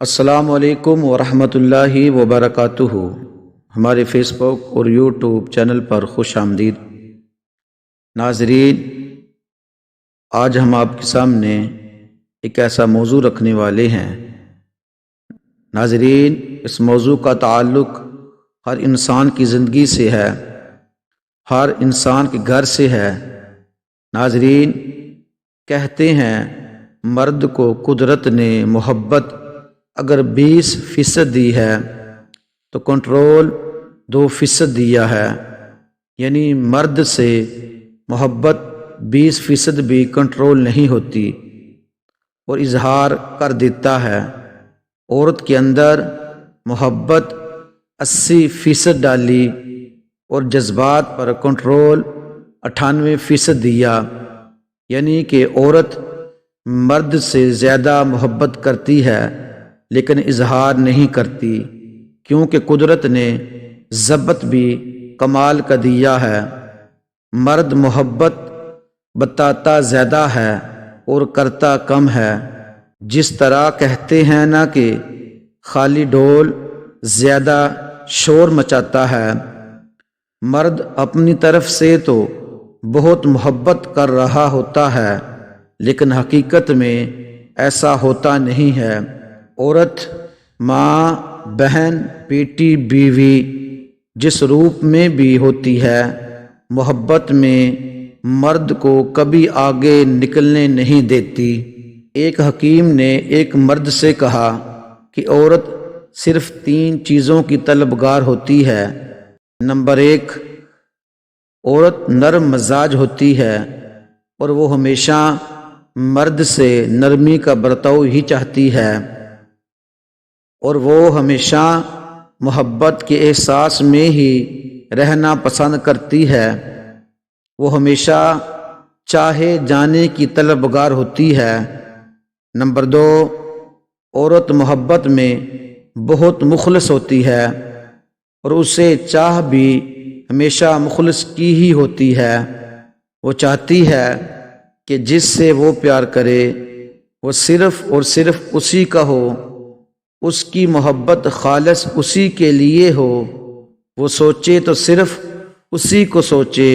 السلام علیکم ورحمۃ اللہ وبرکاتہ۔ ہمارے فیس بک اور یوٹیوب چینل پر خوش آمدید۔ ناظرین، آج ہم آپ کے سامنے ایک ایسا موضوع رکھنے والے ہیں۔ ناظرین، اس موضوع کا تعلق ہر انسان کی زندگی سے ہے، ہر انسان کے گھر سے ہے۔ ناظرین، کہتے ہیں مرد کو قدرت نے محبت اگر 20% دی ہے تو کنٹرول 2% دیا ہے، یعنی مرد سے محبت 20% بھی کنٹرول نہیں ہوتی اور اظہار کر دیتا ہے۔ عورت کے اندر محبت 80% ڈالی اور جذبات پر کنٹرول 98% دیا، یعنی کہ عورت مرد سے زیادہ محبت کرتی ہے لیکن اظہار نہیں کرتی، کیونکہ قدرت نے ضبط بھی کمال کا دیا ہے۔ مرد محبت بتاتا زیادہ ہے اور کرتا کم ہے۔ جس طرح کہتے ہیں نا کہ خالی ڈول زیادہ شور مچاتا ہے، مرد اپنی طرف سے تو بہت محبت کر رہا ہوتا ہے لیکن حقیقت میں ایسا ہوتا نہیں ہے۔ عورت ماں، بہن، بیٹی، بیوی جس روپ میں بھی ہوتی ہے، محبت میں مرد کو کبھی آگے نکلنے نہیں دیتی۔ ایک حکیم نے ایک مرد سے کہا کہ عورت صرف 3 چیزوں کی طلبگار ہوتی ہے۔ نمبر 1، عورت نرم مزاج ہوتی ہے اور وہ ہمیشہ مرد سے نرمی کا برتاؤ ہی چاہتی ہے، اور وہ ہمیشہ محبت کے احساس میں ہی رہنا پسند کرتی ہے۔ وہ ہمیشہ چاہے جانے کی طلبگار ہوتی ہے۔ نمبر 2، عورت محبت میں بہت مخلص ہوتی ہے اور اسے چاہ بھی ہمیشہ مخلص کی ہی ہوتی ہے۔ وہ چاہتی ہے کہ جس سے وہ پیار کرے وہ صرف اور صرف اسی کا ہو، اس کی محبت خالص اسی کے لیے ہو، وہ سوچے تو صرف اسی کو سوچے،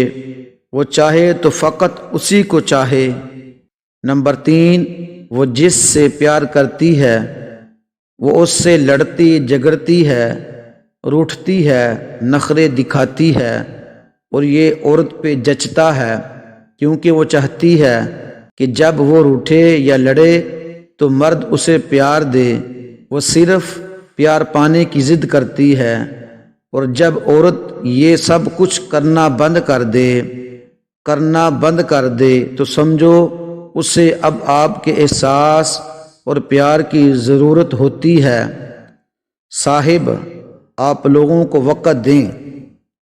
وہ چاہے تو فقط اسی کو چاہے۔ نمبر 3، وہ جس سے پیار کرتی ہے وہ اس سے لڑتی جھگڑتی ہے، روٹھتی ہے، نخرے دکھاتی ہے، اور یہ عورت پہ جچتا ہے، کیونکہ وہ چاہتی ہے کہ جب وہ روٹھے یا لڑے تو مرد اسے پیار دے۔ وہ صرف پیار پانے کی ضد کرتی ہے، اور جب عورت یہ سب کچھ کرنا بند کر دے تو سمجھو اسے اب آپ کے احساس اور پیار کی ضرورت ہوتی ہے۔ صاحب، آپ لوگوں کو وقت دیں،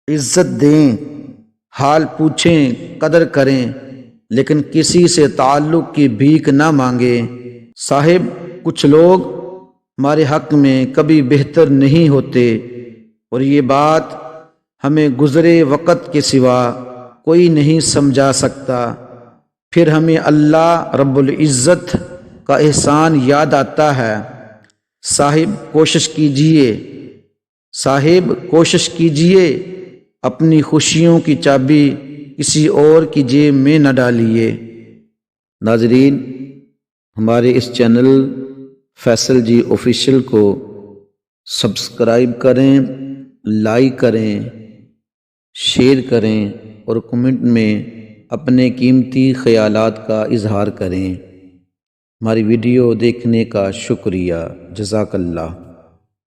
عزت دیں، حال پوچھیں، قدر کریں، لیکن کسی سے تعلق کی بھیک نہ مانگیں۔ صاحب، کچھ لوگ ہمارے حق میں کبھی بہتر نہیں ہوتے، اور یہ بات ہمیں گزرے وقت کے سوا کوئی نہیں سمجھا سکتا۔ پھر ہمیں اللہ رب العزت کا احسان یاد آتا ہے۔ صاحب کوشش کیجئے، اپنی خوشیوں کی چابی کسی اور کی جیب میں نہ ڈالیے۔ ناظرین، ہمارے اس چینل فیصل جی آفیشیل کو سبسکرائب کریں، لائک کریں، شیئر کریں اور کمنٹ میں اپنے قیمتی خیالات کا اظہار کریں۔ ہماری ویڈیو دیکھنے کا شکریہ۔ جزاک اللہ۔